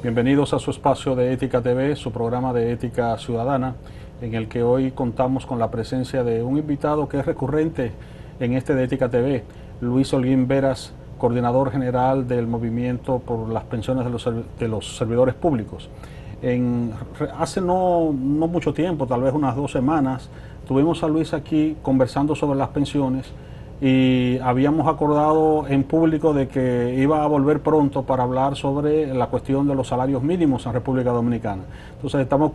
Bienvenidos a su espacio de Ética TV, su programa de ética ciudadana, en el que hoy contamos con la presencia de un invitado que es recurrente en este de Ética TV, Luis Holguín Veras, coordinador general del Movimiento por las Pensiones de los Servidores Públicos. Hace no mucho tiempo, tal vez unas 2 semanas, tuvimos a Luis aquí conversando sobre las pensiones y habíamos acordado en público de que iba a volver pronto para hablar sobre la cuestión de los salarios mínimos en República Dominicana. Entonces estamos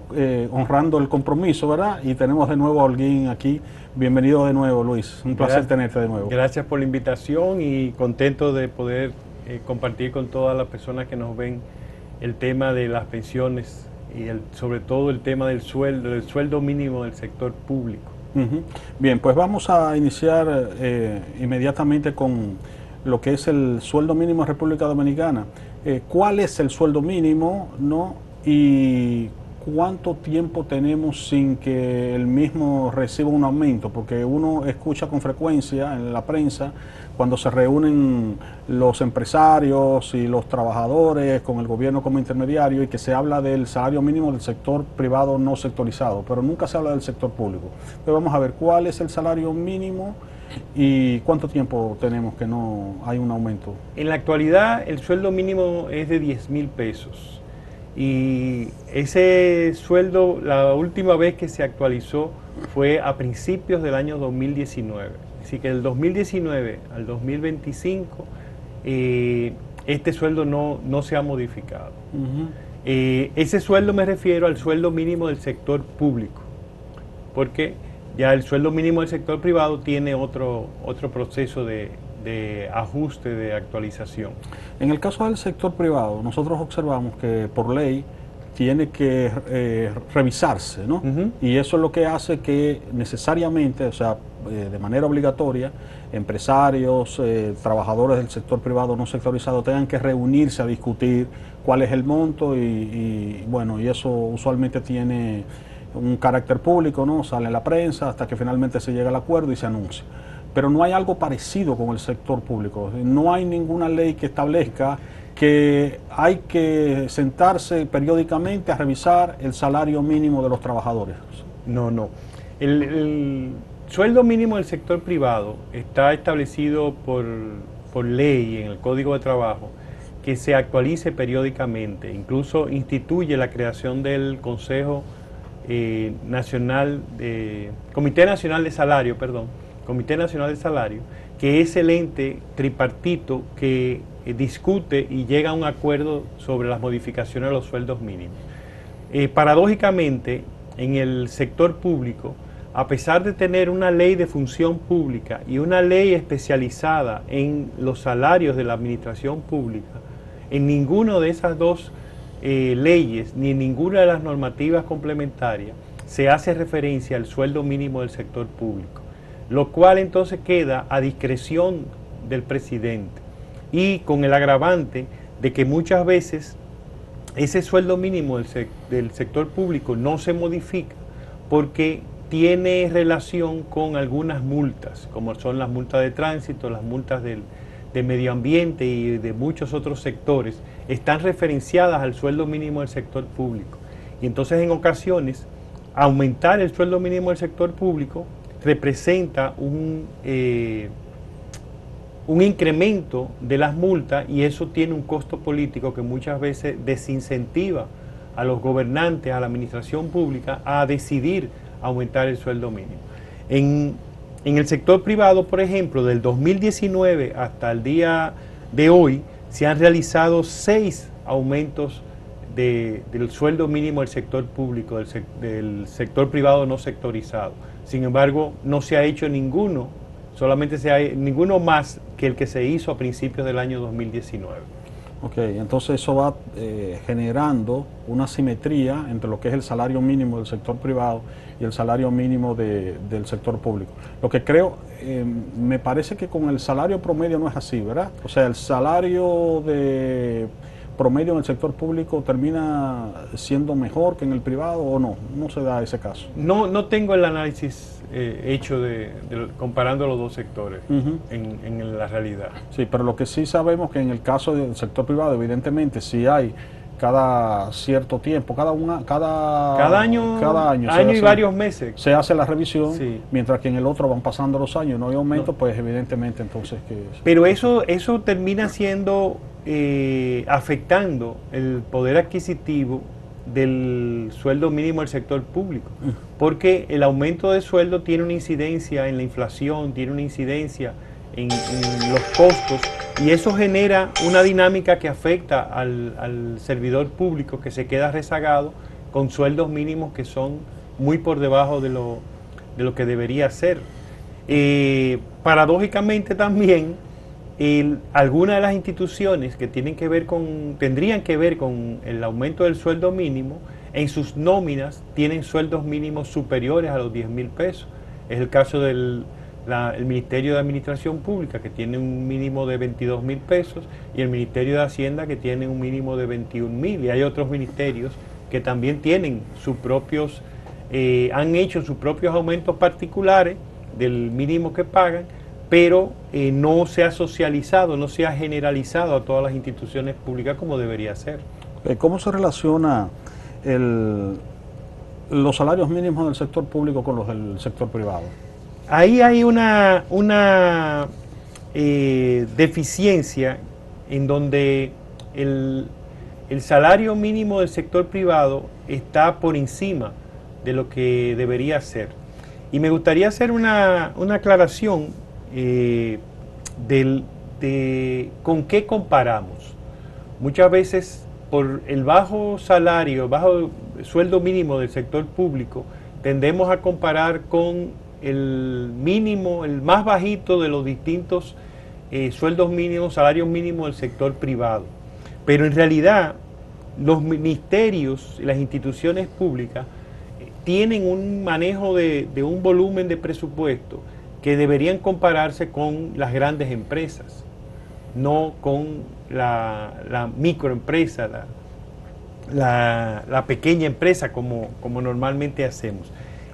honrando el compromiso, ¿verdad? Y tenemos de nuevo a Holguín aquí. Bienvenido de nuevo, Luis. Un placer tenerte de nuevo. Gracias por la invitación y contento de poder compartir con todas las personas que nos ven el tema de las pensiones y sobre todo el tema del sueldo mínimo del sector público. Bien, pues vamos a iniciar inmediatamente con lo que es el sueldo mínimo en República Dominicana. ¿Cuál es el sueldo mínimo, no? Y ¿cuánto tiempo tenemos sin que el mismo reciba un aumento? Porque uno escucha con frecuencia en la prensa cuando se reúnen los empresarios y los trabajadores con el gobierno como intermediario y que se habla del salario mínimo del sector privado no sectorizado, pero nunca se habla del sector público. Entonces vamos a ver cuál es el salario mínimo y cuánto tiempo tenemos que no hay un aumento. En la actualidad el sueldo mínimo es de 10,000 pesos. Y ese sueldo, la última vez que se actualizó fue a principios del año 2019. Así que del 2019 al 2025, este sueldo no se ha modificado. Ese sueldo me refiero al sueldo mínimo del sector público, porque ya el sueldo mínimo del sector privado tiene otro proceso de ajuste, de actualización. En el caso del sector privado, nosotros observamos que por ley tiene que revisarse, ¿no? Y eso es lo que hace que necesariamente, o sea, de manera obligatoria, empresarios, trabajadores del sector privado no sectorizado tengan que reunirse a discutir cuál es el monto y bueno, y eso usualmente tiene un carácter público, ¿no? Sale en la prensa hasta que finalmente se llega al acuerdo y se anuncia. Pero no hay algo parecido con el sector público. No hay ninguna ley que establezca que hay que sentarse periódicamente a revisar el salario mínimo de los trabajadores. No. El sueldo mínimo del sector privado está establecido por ley en el Código de Trabajo, que se actualice periódicamente. Incluso instituye la creación del Comité Nacional de Salario, que es el ente tripartito que discute y llega a un acuerdo sobre las modificaciones de los sueldos mínimos. Paradójicamente, en el sector público, a pesar de tener una ley de función pública y una ley especializada en los salarios de la administración pública, en ninguna de esas dos leyes ni en ninguna de las normativas complementarias se hace referencia al sueldo mínimo del sector público, lo cual entonces queda a discreción del presidente y con el agravante de que muchas veces ese sueldo mínimo del sector público no se modifica porque tiene relación con algunas multas, como son las multas de tránsito, las multas de medio ambiente y de muchos otros sectores, están referenciadas al sueldo mínimo del sector público. Y entonces en ocasiones aumentar el sueldo mínimo del sector público representa un incremento de las multas y eso tiene un costo político que muchas veces desincentiva a los gobernantes, a la administración pública, a decidir aumentar el sueldo mínimo. En el sector privado, por ejemplo, del 2019 hasta el día de hoy, se han realizado 6 aumentos del sueldo mínimo del sector público, del sector privado no sectorizado. Sin embargo, no se ha hecho ninguno, ninguno más que el que se hizo a principios del año 2019. Ok, entonces eso va generando una simetría entre lo que es el salario mínimo del sector privado y el salario mínimo del sector público. Lo que creo, me parece que con el salario promedio no es así, ¿verdad? O sea, el salario de promedio en el sector público termina siendo mejor que en el privado o no se da ese caso. No tengo el análisis hecho comparando los dos sectores en la realidad. Sí, pero lo que sí sabemos que en el caso del sector privado, evidentemente, sí hay cada cierto tiempo, Cada año, se y varios meses. se hace la revisión, Sí. mientras que en el otro van pasando los años, no hay aumento, No. pues evidentemente entonces que... Pero eso termina siendo, afectando el poder adquisitivo del sueldo mínimo del sector público, porque el aumento de sueldo tiene una incidencia en la inflación, tiene una incidencia en los costos, y eso genera una dinámica que afecta al servidor público, que se queda rezagado con sueldos mínimos que son muy por debajo de lo que debería ser. Paradójicamente también, algunas de las instituciones que tendrían que ver con el aumento del sueldo mínimo, en sus nóminas tienen sueldos mínimos superiores a los 10,000 pesos. Es el caso del Ministerio de Administración Pública, que tiene un mínimo de 22,000 pesos, y el Ministerio de Hacienda, que tiene un mínimo de 21,000, y hay otros ministerios que también tienen sus propios, han hecho sus propios aumentos particulares del mínimo que pagan, pero no se ha socializado, no se ha generalizado a todas las instituciones públicas como debería ser. ¿Cómo se relaciona los salarios mínimos del sector público con los del sector privado? Ahí hay una deficiencia en donde el salario mínimo del sector privado está por encima de lo que debería ser. Y me gustaría hacer una aclaración de con qué comparamos. Muchas veces, por el bajo salario, bajo sueldo mínimo del sector público, tendemos a comparar con el mínimo, el más bajito de los distintos sueldos mínimos, salarios mínimos del sector privado. Pero en realidad, los ministerios y las instituciones públicas tienen un manejo de un volumen de presupuesto que deberían compararse con las grandes empresas, no con la microempresa, la pequeña empresa como normalmente hacemos.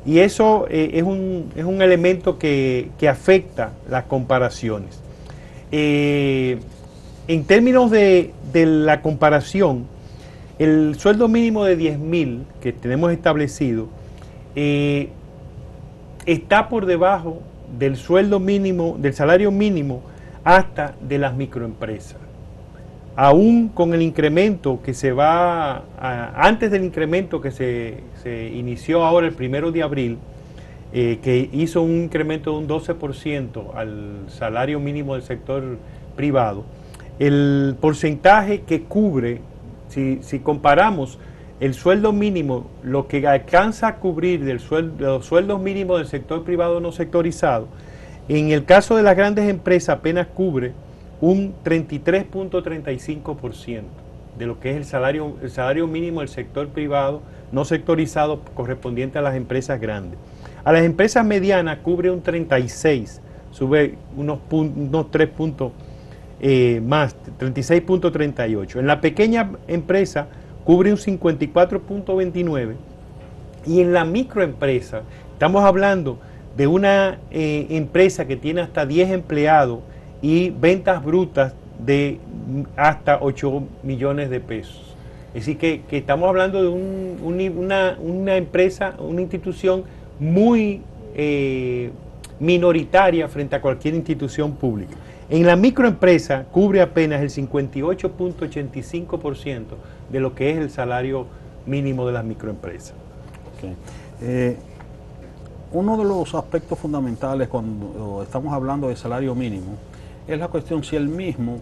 Y eso es un elemento que afecta las comparaciones. En términos de la comparación, el sueldo mínimo de 10,000 que tenemos establecido está por debajo del sueldo mínimo, del salario mínimo, hasta de las microempresas. Aún con el incremento que se va, antes del incremento que se inició ahora el 1 de abril, que hizo un incremento de un 12% al salario mínimo del sector privado, el porcentaje que cubre, si comparamos el sueldo mínimo, lo que alcanza a cubrir de los sueldos mínimos del sector privado no sectorizado, en el caso de las grandes empresas apenas cubre un 33.35% de lo que es el salario mínimo del sector privado no sectorizado correspondiente a las empresas grandes. A las empresas medianas cubre un 36%, sube unos 3 puntos más, 36.38%. En la pequeña empresa cubre un 54.29%, y en la microempresa estamos hablando de una empresa que tiene hasta 10 empleados y ventas brutas de hasta 8 millones de pesos. Es decir, que estamos hablando de una empresa, una institución muy minoritaria frente a cualquier institución pública. En la microempresa cubre apenas el 58.85% de lo que es el salario mínimo de las microempresas. Okay. Uno de los aspectos fundamentales cuando estamos hablando de salario mínimo es la cuestión si el mismo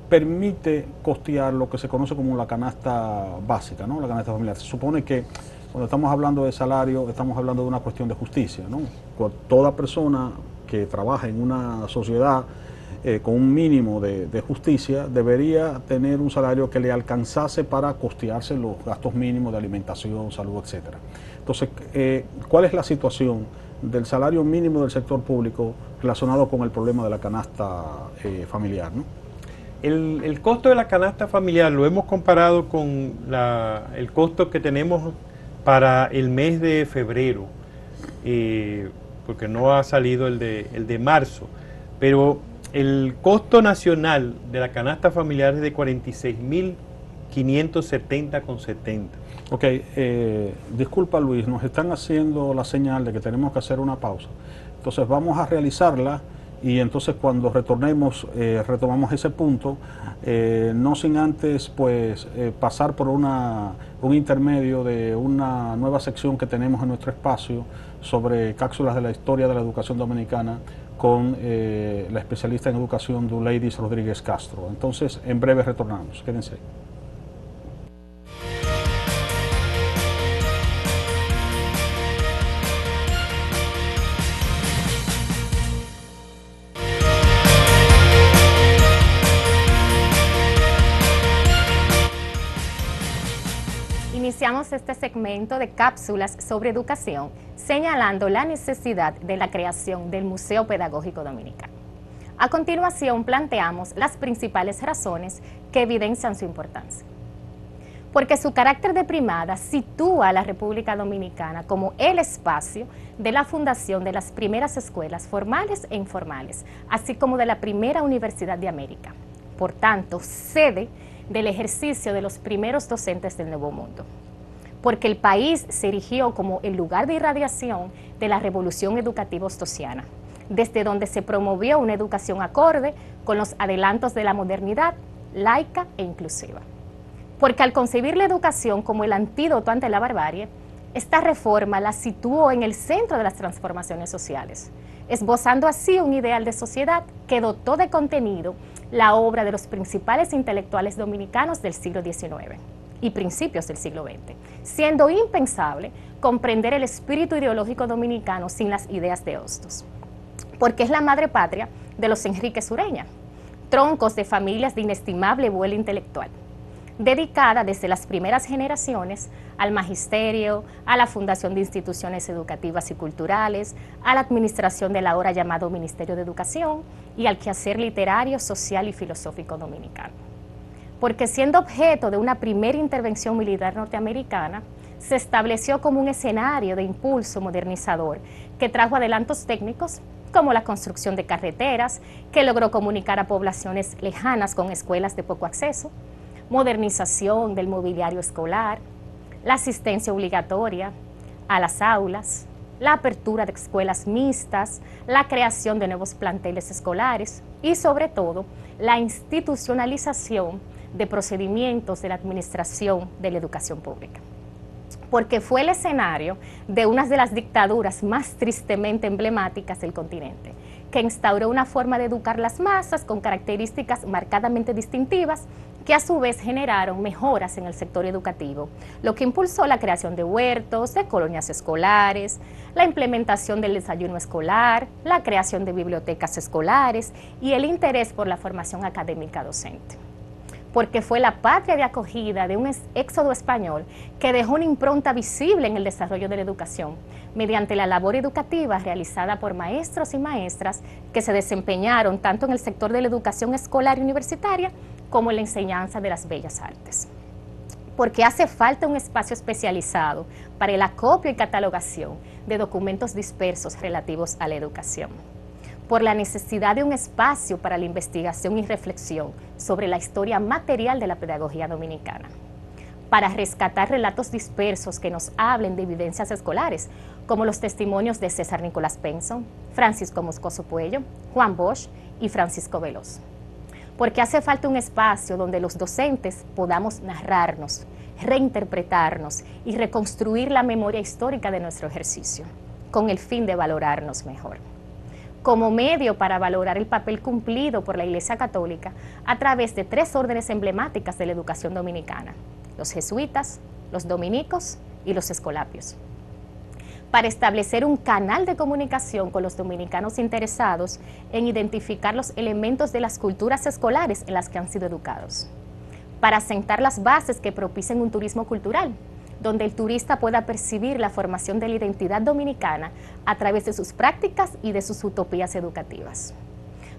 permite costear lo que se conoce como la canasta básica, ¿no? La canasta familiar. Se supone que cuando estamos hablando de salario, estamos hablando de una cuestión de justicia, ¿no? Toda persona que trabaja en una sociedad con un mínimo de justicia debería tener un salario que le alcanzase para costearse los gastos mínimos de alimentación, salud, etcétera. Entonces, ¿cuál es la situación del salario mínimo del sector público relacionado con el problema de la canasta familiar, ¿no? El costo de la canasta familiar lo hemos comparado con el costo que tenemos para el mes de febrero, porque no ha salido el de marzo, pero el costo nacional de la canasta familiar es de 46.500 570,70. Ok, disculpa Luis, nos están haciendo la señal de que tenemos que hacer una pausa. Entonces vamos a realizarla y entonces cuando retornemos retomamos ese punto, no sin antes pues pasar por un intermedio de una nueva sección que tenemos en nuestro espacio sobre cápsulas de la historia de la educación dominicana con la especialista en educación Duleidis Rodríguez Castro. Entonces en breve retornamos, quédense. Iniciamos este segmento de cápsulas sobre educación, señalando la necesidad de la creación del Museo Pedagógico Dominicano. A continuación, planteamos las principales razones que evidencian su importancia. Porque su carácter de primada sitúa a la República Dominicana como el espacio de la fundación de las primeras escuelas formales e informales, así como de la primera Universidad de América. Por tanto, sede del ejercicio de los primeros docentes del Nuevo Mundo, porque el país se erigió como el lugar de irradiación de la revolución educativa ostosiana, desde donde se promovió una educación acorde con los adelantos de la modernidad, laica e inclusiva. Porque al concebir la educación como el antídoto ante la barbarie, esta reforma la situó en el centro de las transformaciones sociales, esbozando así un ideal de sociedad que dotó de contenido la obra de los principales intelectuales dominicanos del siglo XIX y principios del siglo XX, siendo impensable comprender el espíritu ideológico dominicano sin las ideas de Hostos, porque es la madre patria de los Enríquez Ureña, troncos de familias de inestimable vuelo intelectual, dedicada desde las primeras generaciones al magisterio, a la fundación de instituciones educativas y culturales, a la administración del ahora llamado Ministerio de Educación y al quehacer literario, social y filosófico dominicano. Porque siendo objeto de una primera intervención militar norteamericana, se estableció como un escenario de impulso modernizador que trajo adelantos técnicos como la construcción de carreteras, que logró comunicar a poblaciones lejanas con escuelas de poco acceso, modernización del mobiliario escolar, la asistencia obligatoria a las aulas, la apertura de escuelas mixtas, la creación de nuevos planteles escolares y, sobre todo, la institucionalización de procedimientos de la administración de la educación pública. Porque fue el escenario de una de las dictaduras más tristemente emblemáticas del continente, que instauró una forma de educar las masas con características marcadamente distintivas que a su vez generaron mejoras en el sector educativo, lo que impulsó la creación de huertos, de colonias escolares, la implementación del desayuno escolar, la creación de bibliotecas escolares y el interés por la formación académica docente. Porque fue la patria de acogida de un éxodo español que dejó una impronta visible en el desarrollo de la educación, mediante la labor educativa realizada por maestros y maestras que se desempeñaron tanto en el sector de la educación escolar y universitaria como en la enseñanza de las bellas artes. Porque hace falta un espacio especializado para el acopio y catalogación de documentos dispersos relativos a la educación. Por la necesidad de un espacio para la investigación y reflexión sobre la historia material de la pedagogía dominicana, para rescatar relatos dispersos que nos hablen de vivencias escolares, como los testimonios de César Nicolás Penson, Francisco Moscoso Puello, Juan Bosch y Francisco Veloz. Porque hace falta un espacio donde los docentes podamos narrarnos, reinterpretarnos y reconstruir la memoria histórica de nuestro ejercicio, con el fin de valorarnos mejor. Como medio para valorar el papel cumplido por la Iglesia Católica a través de 3 órdenes emblemáticas de la educación dominicana: los jesuitas, los dominicos y los escolapios. Para establecer un canal de comunicación con los dominicanos interesados en identificar los elementos de las culturas escolares en las que han sido educados. Para sentar las bases que propicien un turismo cultural, donde el turista pueda percibir la formación de la identidad dominicana a través de sus prácticas y de sus utopías educativas.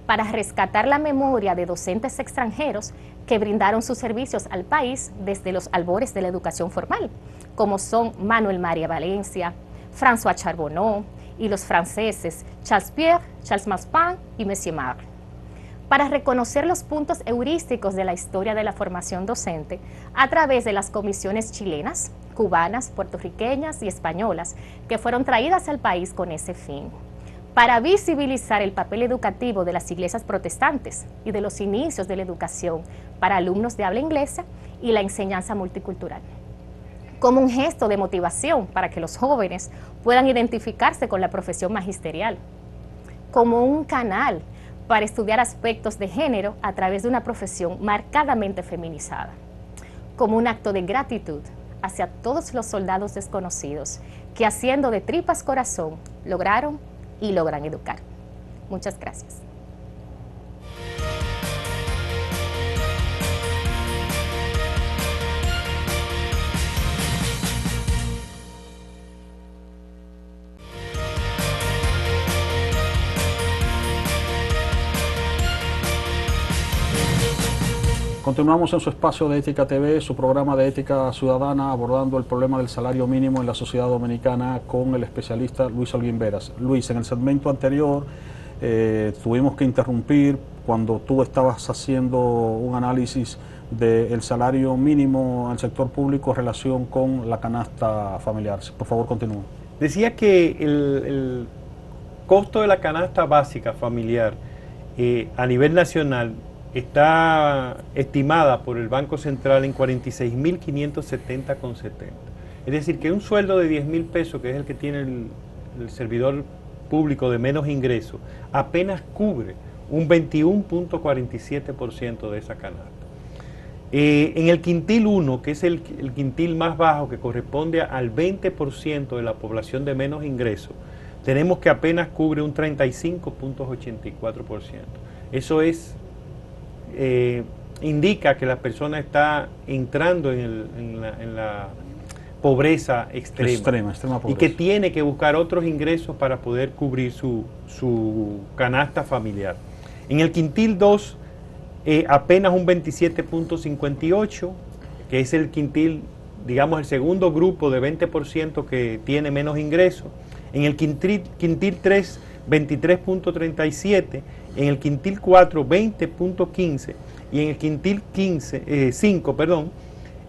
Para rescatar la memoria de docentes extranjeros que brindaron sus servicios al país desde los albores de la educación formal, como son Manuel María Valencia, François Charbonneau y los franceses Charles Pierre, Charles Maspin y Monsieur Marc. para reconocer los puntos heurísticos de la historia de la formación docente a través de las comisiones chilenas, cubanas, puertorriqueñas y españolas que fueron traídas al país con ese fin, para visibilizar el papel educativo de las iglesias protestantes y de los inicios de la educación para alumnos de habla inglesa y la enseñanza multicultural, como un gesto de motivación para que los jóvenes puedan identificarse con la profesión magisterial, como un canal para estudiar aspectos de género a través de una profesión marcadamente feminizada, como un acto de gratitud hacia todos los soldados desconocidos que, haciendo de tripas corazón, lograron y logran educar. Muchas gracias. Continuamos en su espacio de Ética TV, su programa de Ética Ciudadana, abordando el problema del salario mínimo en la sociedad dominicana con el especialista Luis Holguín Veras. Luis, en el segmento anterior tuvimos que interrumpir cuando tú estabas haciendo un análisis del salario mínimo en el sector público en relación con la canasta familiar. Por favor, continúa. Decía que el costo de la canasta básica familiar a nivel nacional está estimada por el Banco Central en 46.570,70. Es decir, que un sueldo de 10.000 pesos, que es el que tiene el servidor público de menos ingresos, apenas cubre un 21.47% de esa canasta. En el quintil 1, que es el quintil más bajo, que corresponde al 20% de la población de menos ingresos, tenemos que apenas cubre un 35.84%. Eso es indica que la persona está entrando en la pobreza extrema, pobreza, y que tiene que buscar otros ingresos para poder cubrir su canasta familiar. En el quintil 2, apenas un 27.58, que es el quintil, digamos, el segundo grupo de 20% que tiene menos ingresos. En el quintil 3, 23.37, en el quintil 4, 20.15, y en el quintil 5, un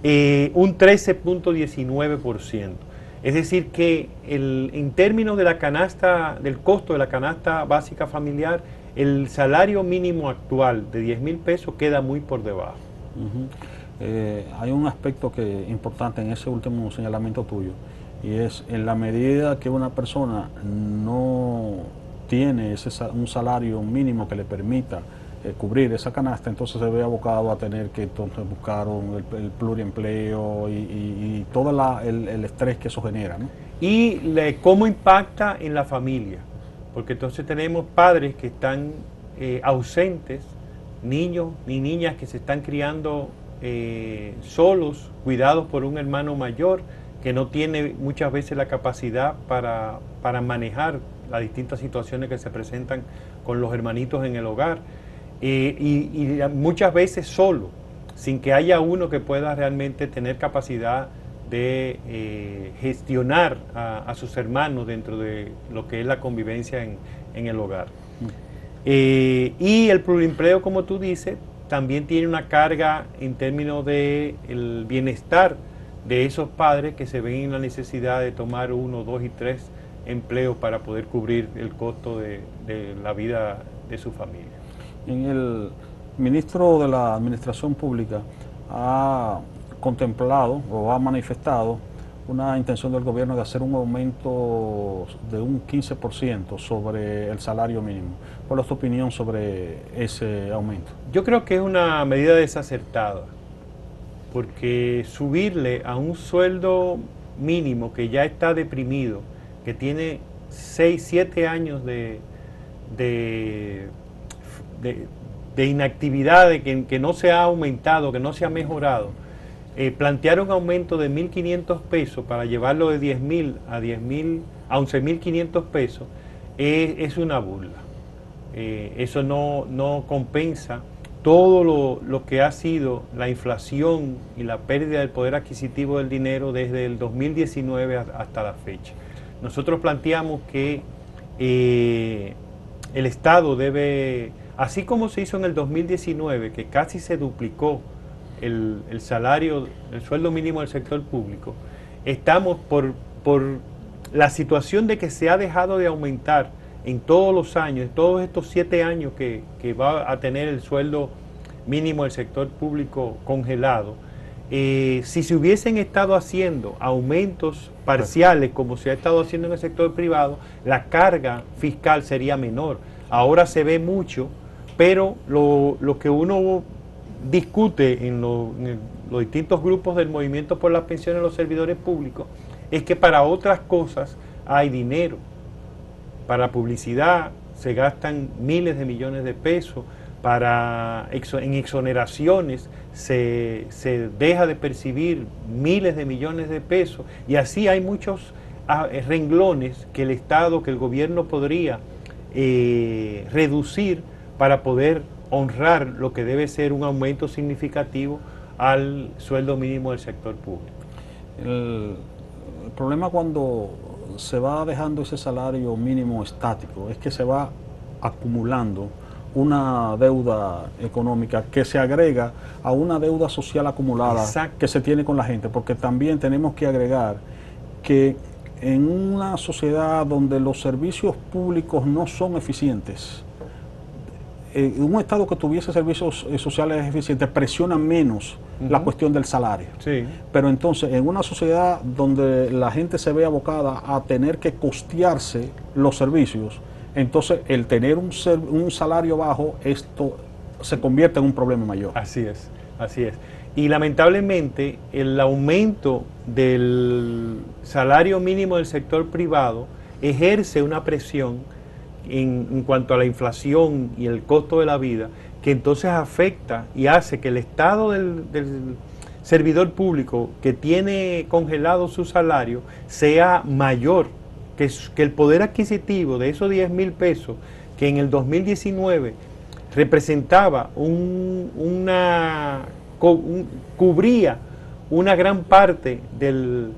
13.19%. Es decir que en términos de la canasta, del costo de la canasta básica familiar, el salario mínimo actual de 10.000 pesos queda muy por debajo. Hay un aspecto importante en ese último señalamiento tuyo, y es en la medida que una persona no tiene un salario mínimo que le permita cubrir esa canasta, entonces se ve abocado a tener que entonces buscar el pluriempleo y todo el estrés que eso genera, ¿no? Y cómo impacta en la familia, porque entonces tenemos padres que están ausentes, niños y niñas que se están criando solos, cuidados por un hermano mayor que no tiene muchas veces la capacidad para manejar las distintas situaciones que se presentan con los hermanitos en el hogar, y muchas veces solo, sin que haya uno que pueda realmente tener capacidad de gestionar a sus hermanos dentro de lo que es la convivencia en el hogar. Y el pluriempleo, como tú dices, también tiene una carga en términos del bienestar de esos padres que se ven en la necesidad de tomar 1, 2 y 3 empleos para poder cubrir el costo de la vida de su familia. El ministro de la Administración Pública ha contemplado o ha manifestado una intención del gobierno de hacer un aumento de un 15% sobre el salario mínimo. ¿Cuál es tu opinión sobre ese aumento? Yo creo que es una medida desacertada, porque subirle a un sueldo mínimo que ya está deprimido, que tiene 6, 7 años de inactividad, de que no se ha aumentado, que no se ha mejorado, plantear un aumento de 1.500 pesos para llevarlo de 10.000 a 11.500 pesos es una burla. Eso no compensa todo lo que ha sido la inflación y la pérdida del poder adquisitivo del dinero desde el 2019 hasta la fecha. Nosotros planteamos que el Estado debe así como se hizo en el 2019, que casi se duplicó el salario, el sueldo mínimo del sector público, estamos por la situación de que se ha dejado de aumentar en todos los años, en todos estos 7 años que va a tener el sueldo mínimo del sector público congelado. Si se hubiesen estado haciendo aumentos parciales como se ha estado haciendo en el sector privado, la carga fiscal sería menor. Ahora se ve mucho, pero lo que uno discute en los distintos grupos del movimiento por las pensiones de los servidores públicos es que para otras cosas hay dinero. Para publicidad se gastan miles de millones de pesos, en exoneraciones se deja de percibir miles de millones de pesos, y así hay muchos renglones que el Estado, que el gobierno podría reducir para poder honrar lo que debe ser un aumento significativo al sueldo mínimo del sector público. El problema cuando se va dejando ese salario mínimo estático es que se va acumulando una deuda económica que se agrega a una deuda social acumulada. Exacto. Que se tiene con la gente, porque también tenemos que agregar que en una sociedad donde los servicios públicos no son eficientes, un Estado que tuviese servicios sociales eficientes presiona menos la cuestión del salario. Sí. Pero entonces, en una sociedad donde la gente se ve abocada a tener que costearse los servicios, entonces el tener un salario bajo, esto se convierte en un problema mayor. Así es, así es. Y lamentablemente el aumento del salario mínimo del sector privado ejerce una presión en cuanto a la inflación y el costo de la vida, que entonces afecta y hace que el estado del servidor público que tiene congelado su salario sea mayor, que el poder adquisitivo de esos 10.000 pesos que en el 2019 representaba cubría una gran parte del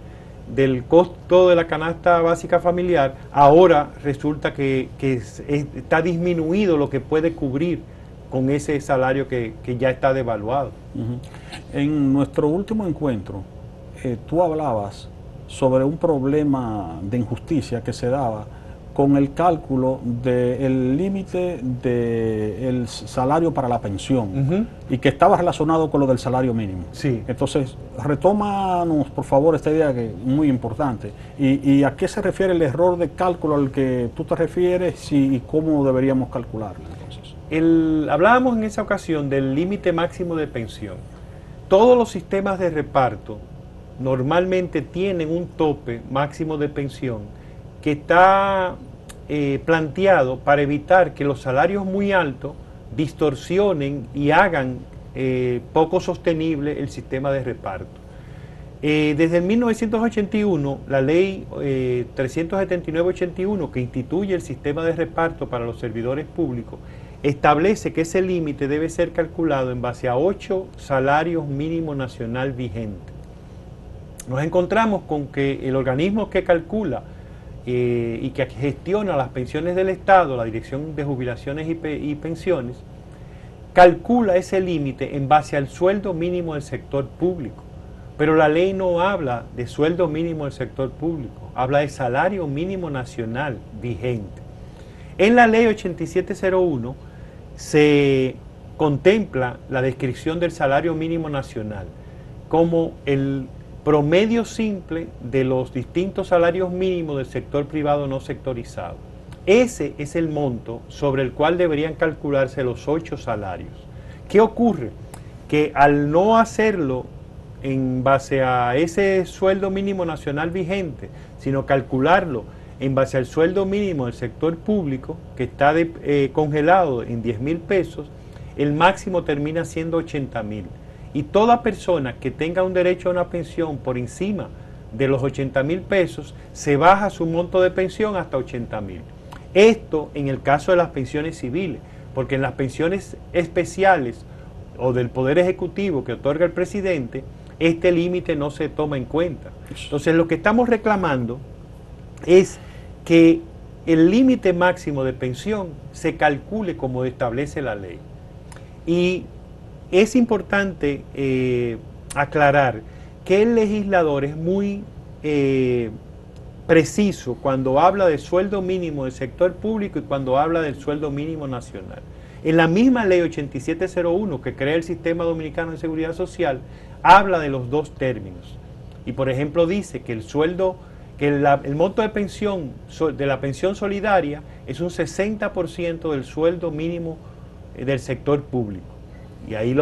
costo de la canasta básica familiar, ahora resulta que está disminuido lo que puede cubrir con ese salario que ya está devaluado. En nuestro último encuentro, tú hablabas sobre un problema de injusticia que se daba con el cálculo del límite del salario para la pensión, y que estaba relacionado con lo del salario mínimo. Sí. Entonces, retómanos, por favor, esta idea que es muy importante. ¿Y a qué se refiere el error de cálculo al que tú te refieres y cómo deberíamos calcularlo entonces? Hablábamos en esa ocasión del límite máximo de pensión. Todos los sistemas de reparto normalmente tienen un tope máximo de pensión que está planteado para evitar que los salarios muy altos distorsionen y hagan poco sostenible el sistema de reparto. Desde el 1981, la ley 379-81, que instituye el sistema de reparto para los servidores públicos, establece que ese límite debe ser calculado en base a 8 salarios mínimo nacional vigentes. Nos encontramos con que el organismo que calcula y que gestiona las pensiones del Estado, la Dirección de Jubilaciones y Pensiones, calcula ese límite en base al sueldo mínimo del sector público. Pero la ley no habla de sueldo mínimo del sector público, habla de salario mínimo nacional vigente. En la ley 8701 se contempla la descripción del salario mínimo nacional como el promedio simple de los distintos salarios mínimos del sector privado no sectorizado. Ese es el monto sobre el cual deberían calcularse los 8 salarios. ¿Qué ocurre? Que al no hacerlo en base a ese sueldo mínimo nacional vigente, sino calcularlo en base al sueldo mínimo del sector público, que está congelado en 10.000 pesos, el máximo termina siendo 80.000. Y toda persona que tenga un derecho a una pensión por encima de los 80.000 pesos, se baja su monto de pensión hasta 80.000. Esto en el caso de las pensiones civiles, porque en las pensiones especiales o del Poder Ejecutivo que otorga el presidente, este límite no se toma en cuenta. Entonces, lo que estamos reclamando es que el límite máximo de pensión se calcule como establece la ley. Y es importante aclarar que el legislador es muy preciso cuando habla del sueldo mínimo del sector público y cuando habla del sueldo mínimo nacional. En la misma ley 8701 que crea el Sistema Dominicano de Seguridad Social, habla de los dos términos. Y por ejemplo dice que el sueldo, que el monto de pensión, de la pensión solidaria, es un 60% del sueldo mínimo del sector público. Y ahí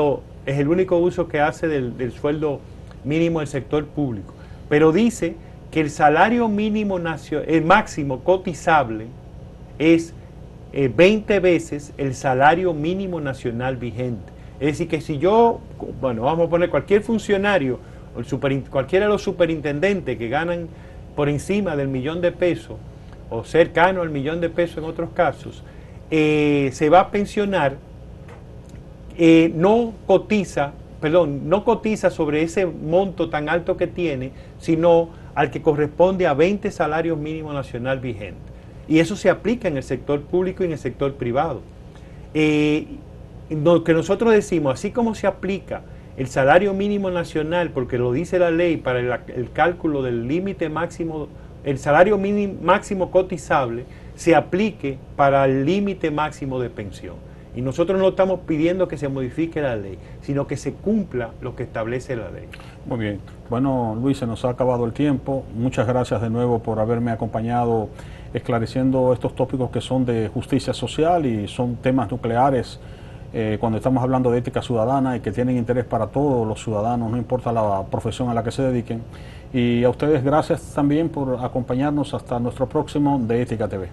es el único uso que hace del sueldo mínimo del sector público. Pero dice que el salario mínimo el máximo cotizable es 20 veces el salario mínimo nacional vigente. Es decir, que si yo, bueno, vamos a poner cualquier funcionario, cualquiera de los superintendentes que ganan por encima del $1.000.000 o cercano al $1.000.000 en otros casos, se va a pensionar, no cotiza sobre ese monto tan alto que tiene, sino al que corresponde a 20 salarios mínimos nacional vigentes. Y eso se aplica en el sector público y en el sector privado. Lo que nosotros decimos, así como se aplica el salario mínimo nacional, porque lo dice la ley para el cálculo del límite máximo, el salario mínimo máximo cotizable, se aplique para el límite máximo de pensión. Y nosotros no estamos pidiendo que se modifique la ley, sino que se cumpla lo que establece la ley. Muy bien. Bueno, Luis, se nos ha acabado el tiempo. Muchas gracias de nuevo por haberme acompañado esclareciendo estos tópicos que son de justicia social y son temas nucleares cuando estamos hablando de ética ciudadana y que tienen interés para todos los ciudadanos, no importa la profesión a la que se dediquen. Y a ustedes gracias también por acompañarnos hasta nuestro próximo de Ética TV.